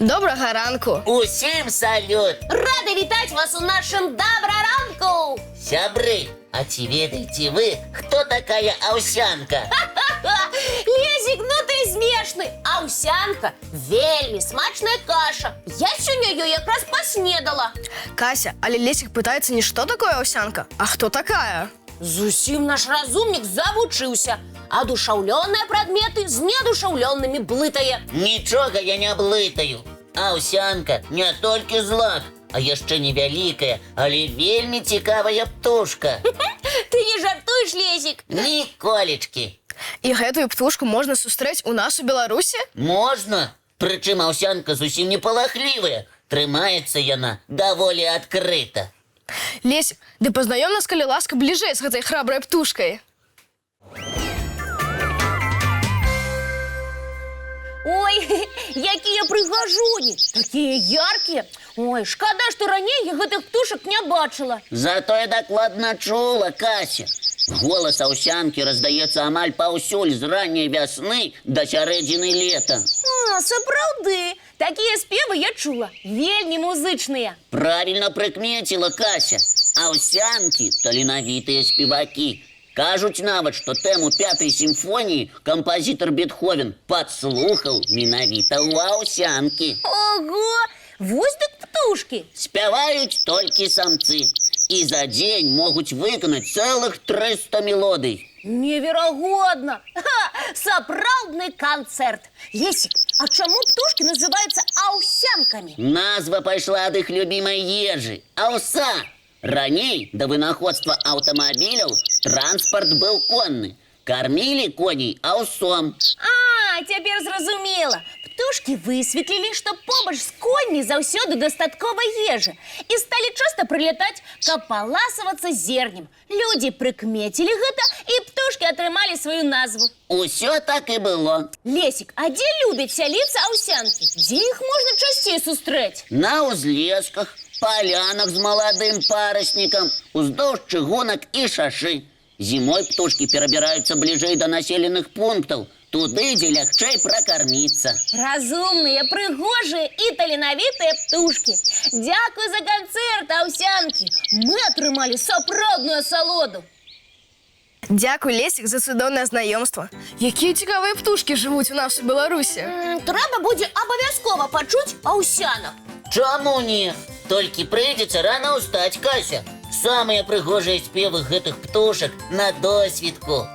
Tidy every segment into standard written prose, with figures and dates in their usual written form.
Доброго ранку. Усім салют! Рада вітати вас у нашому доброранку! Сябры, а ці ведаеце вы, хто такая Овсянка? Лезик, ну ты смешный! Овсянка – вельми смачная каша. Я сёння ее якраз поснедала. Кася, але Лесик пытается не что такое овсянка, а кто такая? Зусім наш разумник завучыўся. Адушаўлёныя прадметы з неадушаўлёнымі блытае. Нічога я не блытаю. Овсянка не толькі злак, а яшчэ невялікая, але вельмі цікавая птушка. Ты не жартуеш, Лезик? Ніколечкі. І гэтую птушку можна сустрэць у нас у Беларусі? Можна? Прычым Овсянка зусім не палахлівая. Трымаецца яна даволі адкрыта. Лесик, ды пазнаём нас, калі ласка, бліжэй з гэтай храбрай птушкай. Ой, якія прыгажуні, такія яркія. Ой, шкада, што раней я гэтых птушак не бачыла. Зато я дакладна чула, Кася. Голас Овсянкі раздаецца амаль паўсюль з ранняй вясны да сярэдзіны лета. Сапраўды, такія спевы я чула, вельмі музычныя. Правильно прыкмеціла, Кася. Овсянкі таленавітыя спевакі. Кажуць нават, што тэму пятай сімфоніі кампазітар Бетховен падслухаў менавіта ў Овсянкі. Ого, вось дык птушкі. Спяваюць толькі самцы. І за дзень могуць выканаць цэлых 300 мелодый. Неверагодна! Сапраўдны канцэрт. Лесик, а чаму птушкі называюцца овсянкамі? Назва пайшла ад іх любімай ежы – аўса. Раней, да вынаходства аўтамабіляў, транспарт быў конны. Кармілі коней аўсом. Цяпер зразумела. Птушкі высветлілі, што побач з коньмі заўсёды дастаткова ежы і сталі часта прылетаць, каб паласавацца зернем. Людзі прыкмецілі гэта, і птушкі атрымалі сваю назву. Усё так і было. Лесик, а дзе любяць сяліцца овсянкі? Дзе іх можна часцей сустрэць? На ўзлесках, палянах з маладым параснікам, уздоўж чыгунак і шашы. Зімой птушкі перабіраюцца бліжэй да населеных пунктаў, туды, дзе лягчэй пракарміцца. Разумныя, прыгожыя і таленавітыя птушкі. Дзякуй за канцэрт, овсянкі. Мы атрымалі сапраўдную асалоду. Дзякуй, Лесик, за цудоўнае знаёмства. Якія цікавыя птушкі жывуць у нас у Беларусі? Трэба будзе абавязкова пачуць овсянак. Чаму не? Толькі прыйдзецца рана ўстаць, Кася. Самыя прыгожыя спевы гэтых птушак на досвідку.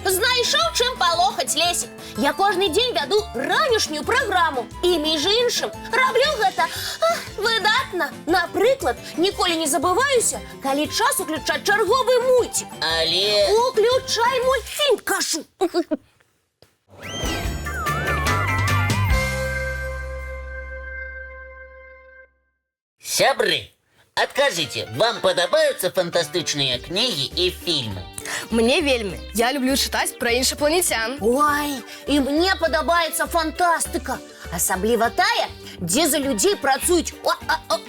Знайшоў, чым палохаць, Лесик. Я кожны дзень вяду ранішнюю праграму. І, між іншым, раблю гэта выдатна. Напрыклад, ніколі не забываюся, калі час уключаць чарговы мульцік. Але... Уключай мультфільм, кажу. Сябры, адкажыце, вам падабаюцца фантастычныя кнігі і фільмы? Мне вельмі. Я люблю чытаць пра іншапланецян. Ой, і мне падабаецца фантастыка. Асабліва тая, дзе за людзей працуюць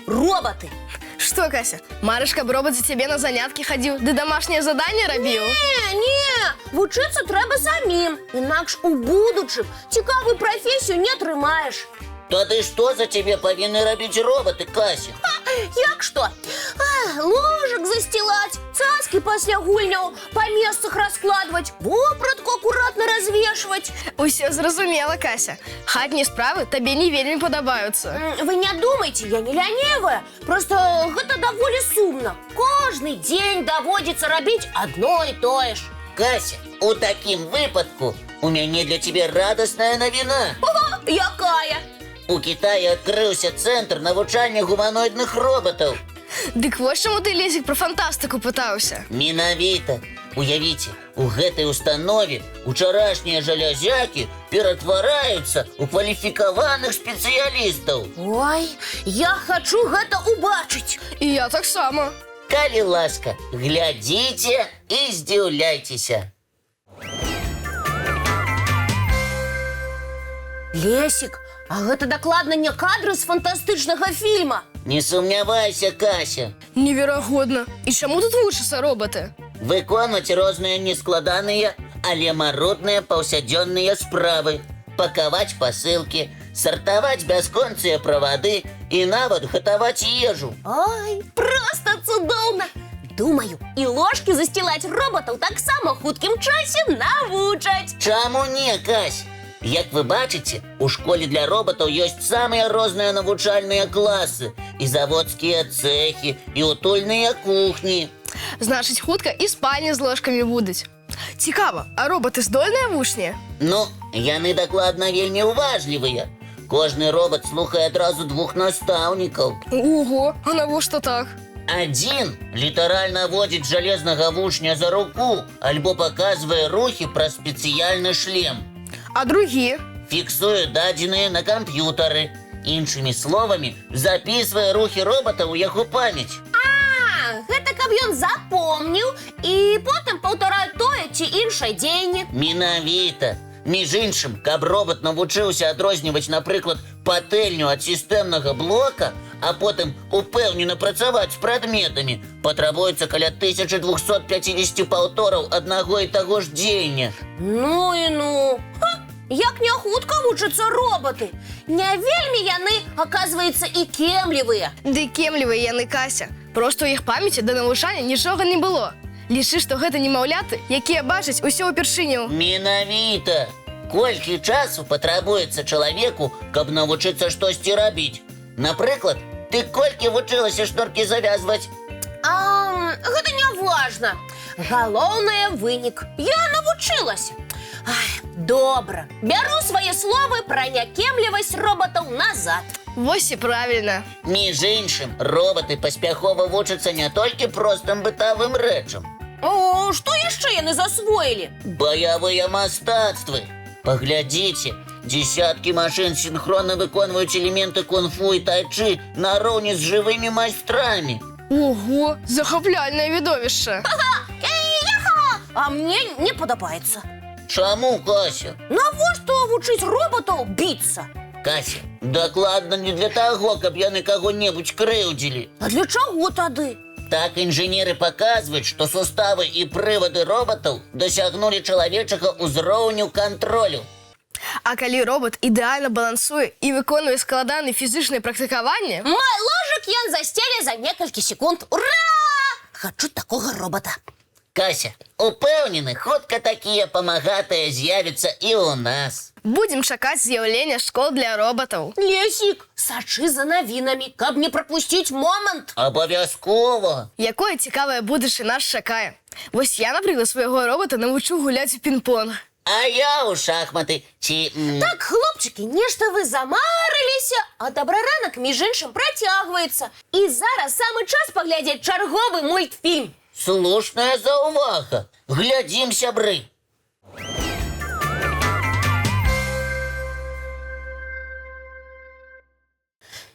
роботы. Што, Кася, марыш, каб робот за цябе на заняткі хадзіў, ды дамашняе заданне рабіў? Не, вучыцца трэба самім. Інакш у будучым цікавую прафесію не атрымаеш. Тады што за цябе павінны рабіць роботы, Кася? Як што? Ложак засцілаць, цацкі пасля гульняў па месцах раскладваць, вопратку акуратна развешваць. Усё зразумела, Кася. Хатнія справы табе не вельмі падабаюцца. Вы не думайце, я не ляневая. Просто гэта даволі сумна. Кожны дзень даводзіцца рабіць адно і тое ж. Кася, у такім выпадку у мяне для цябе радасная навіна. Якая? У Кітаі адкрыўся цэнтр навучання гуманоідных роботаў. Дык вось чаму ты, Лесик, пра фантастыку пытаўся. Менавіта. Уявіце, у гэтай установе учарашнія жалязякі ператвараюцца ў кваліфікаваных спецыялістаў. Ой, я хачу гэта убачыць. І я таксама. Калі ласка, глядзіце і здзіўляйцеся. Лесик, а гэта дакладна не кадры з фантастычнага фільма. Не сумнявайся, Кася. Неверагодна. І чаму тут вучацца роботы? Выконваць розныя нескладаныя, але марудныя паўсядзённыя справы. Пакаваць пасылкі, сартаваць бясконцыя правады і нават гатаваць ежу. Ой, просто цудоўна! Думаю, і ложкі засцілаць роботаў таксама хуткім часе навучаць. Чаму не, Кась? Як вы бачыце, у школе для роботаў ёсць самыя розныя навучальныя класы, і заводскія цэхі, і утульныя кухні. Значыць, хутка і спальні з ложкамі будуць. Цікава, а роботы здольныя вучні? Ну, яны дакладна вельмі уважлівыя. Кожны робот слухае адразу 2 настаўнікаў. Ого, а навошта так? Адзін літаральна водзіць жалезнага вучня за руку альбо паказвае рухі праз спецыяльны шлем. А другі? Фіксуе дадзеныя на камп'ютары. Іншымі словамі, запісвае рухі робота ў яго памяць. Гэта каб ён запомніў і потым паўтарае тое ці іншае дзеянне. Менавіта. Між іншым, каб робот навучыўся адрозніваць, напрыклад, патэльню ад сістэмнага блока, а потым упэўнена працаваць з прадметамі, патрабуецца каля 1250 паўтораў аднаго і таго ж дзеяння. Ну і ну. Як не хутка вучацца роботы. Не вельмі яны, аказваецца, і кемлівыя. Ды кемлівыя яны, Кася. Просто ў іх памяці да навучання нічога не было. Лічы, што гэта немаўляты, якія бачаць усё ўпершыню. Менавіта. Колькі часу патрабуецца чалавеку, каб навучыцца штосьці рабіць? Напрыклад, ты колькі вучылася шнуркі завязваць? Гэта не важна. Галоўнае вынік. Я навучылася. Добра. Бяру свае словы пра някемлівасць роботаў назад. Вось і правільна. Між іншым, роботы паспяхова вучацца не толькі простым бытавым рэчам. О, што яшчэ яны засвоілі? Баявыя мастацтвы. Паглядзіце, дзесяткі машын сінхронна выконваюць элементы кунг-фу і тай-чы нароўні з жывымі майстрамі. Ого, захапляльнае відовішча. А мне не падабаецца. Чаму, Кася? Навошта вучыць роботаў біцца? Кася, дакладна не для таго, каб яны каго-небудзь крыўдзілі. А для чаго тады? Так інжынеры паказваюць, што суставы і прывады роботаў дасягнулі чалавечага ўзроўню кантролю. А калі робот ідэальна балансуе і выконвае складаныя фізычныя практыкаванні, Мой ложак ён засцеле за некалькі секунд. Ура! Хачу такога робота. Кася, упэўнены, хутка такія памагатыя з'явяцца і ў нас. будзем чакаць з'яўлення школ для роботаў. Лесік, сачы за навінамі, каб не прапусціць момант. Абавязкова. Якое цікавае будучае нас чакае. Вось я, напрыклад, свайго робота навучу гуляць у пінг-понг. А я ў шахматы ці... Так, хлопчыкі, нешта вы замарыліся, а добраранак, між іншым, працягваецца. І зараз самы час паглядзець чарговы мультфільм. Слушная заўвага. Глядзім, сябры.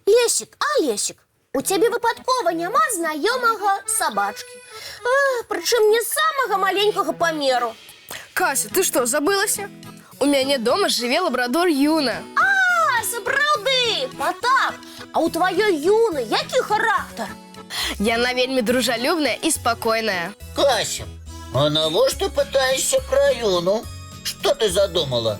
Лесік, Лесік, у цябе выпадкова няма знаёмага сабачкі. Прычым не самага маленькага памеру. Кася, ты што, забылася? У мяне дома жыве лабрадор Юна. Сапраўды, Потап, а у тваёй Юны які характар? Яна вельмі дружалюбная і спакойная. Кася, а навошта пытаешься пра Юну? Што ты задумала?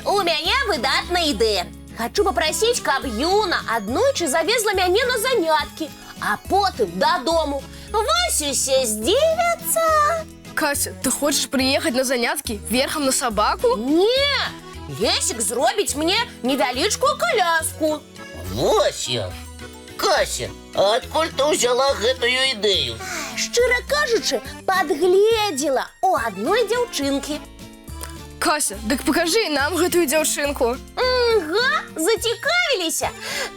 У мяне выдатная ідэя. Хачу папрасіць, каб Юна аднойчы завезла мяне на заняткі, а потым дадому. Вось усе здзівяцца. Кася, ты хочаш прыехаць на заняткі верхам на сабаку? Не, Лесік зробіць мне невялічкую коляску. Вось як. Кася, а адкуль ты ўзяла гэтую ідэю? Шчыра кажучы, падгледзела у адной дзяўчынкі. Кася, дык пакажы нам гэтую дзяўчынку. Зацікавіліся.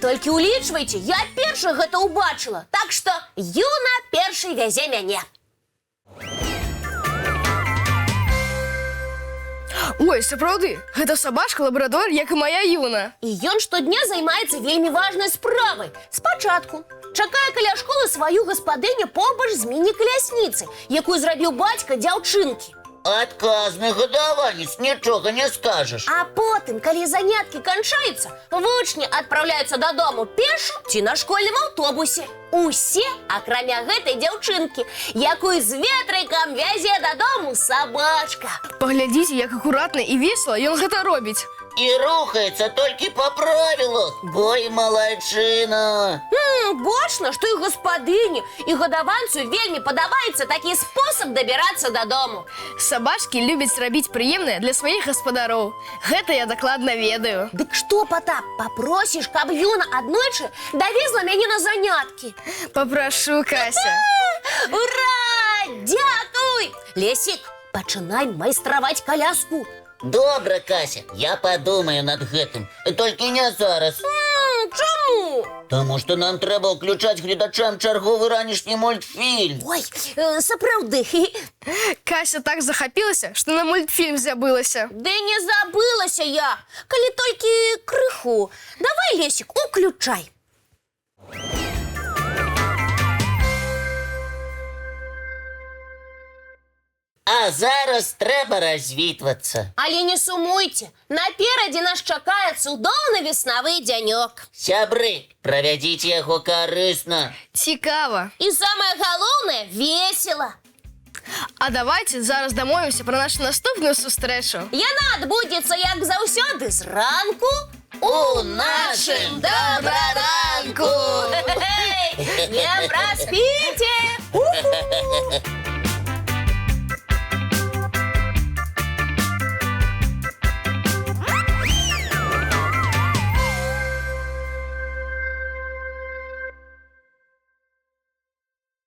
Толькі улічвайце, я перша гэта ўбачыла. Так што Юна першай вязе мяне. Ой, сапраўды, гэта сабачка-лабрадор, як і моя Юна. І ён штодня займаецца вельмі важнай справай. Спачатку чакае каля школы сваю гаспадыню побач з міні-калясніцай, якую зрабіў бацька дзяўчынкі. Адказны гадаванец, нічога не скажаш. А потым, калі заняткі канчаюцца, вучні адпраўляюцца дадому пешу ці на школьным аўтобусе. Усе, акрамя гэтай дзяўчынкі, якую з ветрыкам вязе дадому сабачка. Паглядзіце, як акуратна і весела ён гэта робіць. и рухается только по правилу. Ой, молодчина. Бачна, што і гаспадыні, і гадаванцу вельмі падабаецца такі спосаб дабірацца дадому. Сабачкі любяць рабіць прыемнае для сваіх гаспадароў. Гэта я дакладна ведаю. Дык што, Потап, папросіш, каб Юна аднойчы давезла мяне на заняткі? Папрашу, Кася. Ура! Дякуй! Лесік, пачынай майстраваць каляску. Добра, Кася, я подумаю над гэтым. Только не зараз. Чаму? Тому что нам трэба ўключаць гледачам чарговы ранішні мультфільм. Ой, сапраўды. Кася так захапілася, што на мультфільм забылася. Ды не забылася я, калі толькі крыху. Давай, Лесік, уключай. А зараз трэба развітвацца. Але не сумуйце, наперадзе нас чакае цудоўны веснавы дзянёк. Сябры, правядзіце яго карысна. Цікава. І самае галоўнае, весела. А давайте зараз дамовімся пра нашу наступную сустрэчу. Яна адбудзецца, як заўсёды, зранку У нашым добраранку. Не праспіце!